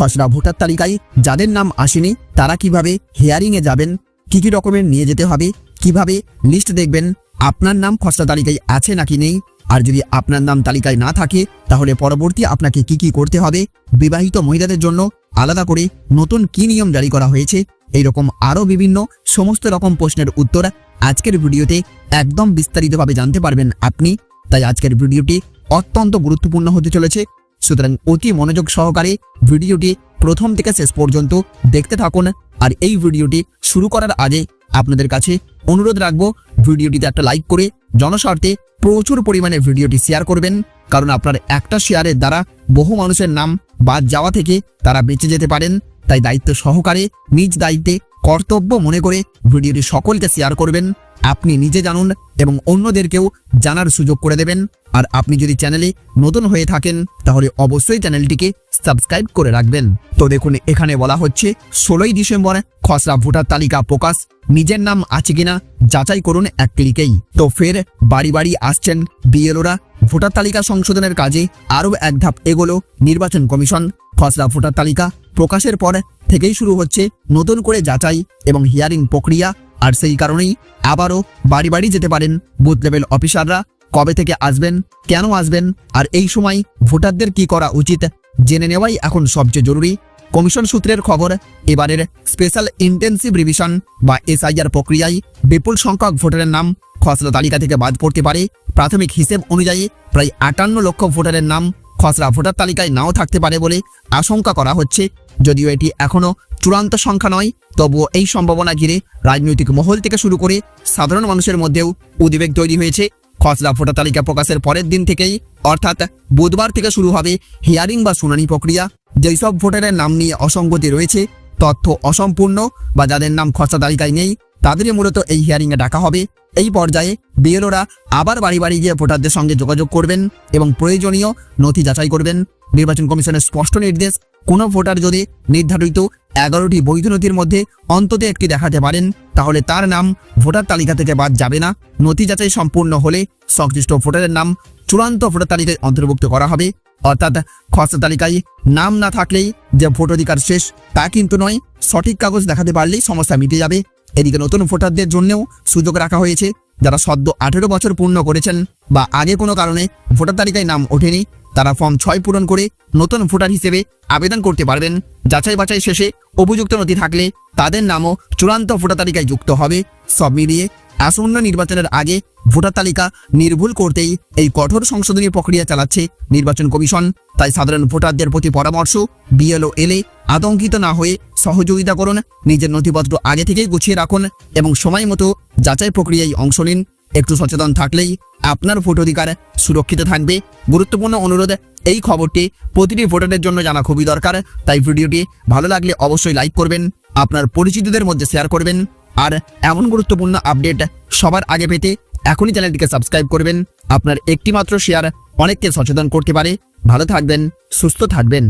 খসড়া ভোটার তালিকায় যাদের নাম আসেনি তারা কিভাবে হিয়ারিংয়ে যাবেন, কি কি ডকুমেন্ট নিয়ে যেতে হবে, কিভাবে লিস্ট দেখবেন আপনার নাম খসড়া তালিকায় আছে নাকি নেই, আর যদি আপনার নাম তালিকায় না থাকে তাহলে পরবর্তী আপনাকে কি কি করতে হবে, বিবাহিত মহিলাদের জন্য আলাদা করে নতুন কি নিয়ম জারি করা হয়েছে, এইরকম আরও বিভিন্ন সমস্ত রকম প্রশ্নের উত্তর আজকের ভিডিওতে একদম বিস্তারিতভাবে জানতে পারবেন আপনি। তাই আজকের ভিডিওটি অত্যন্ত গুরুত্বপূর্ণ হতে চলেছে, সুতরাং অতি মনোযোগ সহকারে ভিডিওটি প্রথম থেকে শেষ পর্যন্ত দেখতে থাকুন। আর এই ভিডিওটি শুরু করার আগে আপনাদের কাছে অনুরোধ রাখবো, ভিডিওটিতে একটা লাইক করে জনস্বার্থে প্রচুর পরিমাণে ভিডিওটি শেয়ার করবেন, কারণ আপনার একটা শেয়ারের দ্বারা বহু মানুষের নাম বাদ যাওয়া থেকে তারা বেঁচে যেতে পারেন। তাই দায়িত্ব সহকারে নিজ দায়িত্বে কর্তব্য মনে করে ভিডিওটি সকলকে শেয়ার করবেন। আপনি নিজে জানুন এবং অন্যদেরকেও জানার সুযোগ করে দেবেন। আর আপনি যদি চ্যানেলে নতুন হয়ে থাকেন তাহলে অবশ্যই চ্যানেলটিকে সাবস্ক্রাইব করে রাখবেন। তো দেখুন, এখানে বলা হচ্ছে 16ই ডিসেম্বর খসড়া ভোটার তালিকা প্রকাশ, নিজের নাম আছে কিনা যাচাই করুন এক ক্লিকেই। তো ফের বাড়ি বাড়ি আসছেন বিএলওরা। ভোটার তালিকা সংশোধনের কাজে আরও এক ধাপ এগোলো নির্বাচন কমিশন। খসড়া ভোটার তালিকা প্রকাশের পর থেকেই শুরু হচ্ছে নতুন করে যাচাই এবং হিয়ারিং প্রক্রিয়া। আর সেই কারণেই আবারও বাড়ি বাড়ি যেতে পারেন বুথ লেভেল অফিসাররা। কবে থেকে আসবেন, কেন আসবেন, আর এই সময় ভোটারদের কি করা উচিত জেনে নেওয়াই এখন সবচেয়ে জরুরি। কমিশন সূত্রের খবর, এবারের স্পেশাল ইন্টেন্সিভ রিভিশন বা এসআইআর প্রক্রিয়ায় বিপুল সংখ্যক ভোটারের নাম খসড়া তালিকা থেকে বাদ পড়তে পারে। প্রাথমিক হিসেব অনুযায়ী প্রায় 58 লক্ষ ভোটারের নাম খসড়া ভোটার তালিকায় নাও থাকতে পারে বলে আশঙ্কা করা হচ্ছে। যদিও এটি এখনও চূড়ান্ত সংখ্যা নয়, তবুও এই সম্ভাবনা ঘিরে রাজনৈতিক মহল থেকে শুরু করে সাধারণ মানুষের মধ্যেও উদ্বেগ তৈরি হয়েছে। খসড়া ভোটার তালিকা প্রকাশের পরের দিন থেকেই অর্থাৎ বুধবার থেকে শুরু হবে হিয়ারিং বা শুনানি প্রক্রিয়া। যেই সব ভোটারের নাম নিয়ে অসঙ্গতি রয়েছে, তথ্য অসম্পূর্ণ বা যাদের নাম খসড়া তালিকায় নেই, তাদেরই মূলত এই হিয়ারিংয়ে ডাকা হবে। এই পর্যায়ে বিএলওরা আবার বাড়ি বাড়ি গিয়ে ভোটারদের সঙ্গে যোগাযোগ করবেন এবং প্রয়োজনীয় নথি যাচাই করবেন। নির্বাচন কমিশনের স্পষ্ট নির্দেশ, কোনো ভোটার যদি নির্ধারিত 11টি বৈধ নথির মধ্যে অন্তত একটি দেখাতে পারেন তাহলে তার নাম ভোটার তালিকা থেকে বাদ যাবে না। নথি যাচাই সম্পূর্ণ হলে সংশ্লিষ্ট ভোটারের নাম চূড়ান্ত ভোটার তালিকায় অন্তর্ভুক্ত করা হবে। অর্থাৎ খসড়া তালিকায় নাম না থাকলেই যে ভোটাধিকার শেষ তা কিন্তু নয়, সঠিক কাগজ দেখাতে পারলেই সমস্যা মিটে যাবে। এদিকে নতুন ভোটারদের জন্যও সুযোগ রাখা হয়েছে। যারা সদ্য 18 বছর পূর্ণ করেছেন বা আগে কোনো কারণে ভোটার তালিকায় নাম ওঠেনি, তারা ফর্ম 6 পূরণ করে নতুন ভোটার হিসেবে আবেদন করতে পারবেন। যাচাই বাছাই শেষে উপযুক্ত নথি থাকলে তাদের নামও চূড়ান্ত ভোটার তালিকায় যুক্ত হবে। সব মিলিয়ে আসন্ন নির্বাচনের আগে ভোটার তালিকা নির্ভুল করতেই এই কঠোর সংশোধনী প্রক্রিয়া চালাচ্ছে নির্বাচন কমিশন। তাই সাধারণ ভোটারদের প্রতি পরামর্শ, বিএলও এলে আতঙ্কিত না হয়ে সহযোগিতা করুন, নিজের নথিপত্র আগে থেকেই গুছিয়ে রাখুন এবং সময় মতো যাচাই প্রক্রিয়ায় অংশ নিন। একটু সচেতন থাকলেই আপনার ভোটাধিকার সুরক্ষিত থাকবে। গুরুত্বপূর্ণ অনুরোধ, এই খবরটি প্রতিটি ভোটারের জন্য জানা খুবই দরকার। তাই ভিডিওটি ভালো লাগলে অবশ্যই লাইক করবেন, আপনার পরিচিতদের মধ্যে শেয়ার করবেন। আর এমন গুরুত্বপূর্ণ আপডেট সবার আগে পেতে এখনই চ্যানেলটিকে সাবস্ক্রাইব করবেন। আপনার একটি মাত্র শেয়ার অনেককে সচেতন করতে পারে। ভালো থাকবেন, সুস্থ থাকবেন।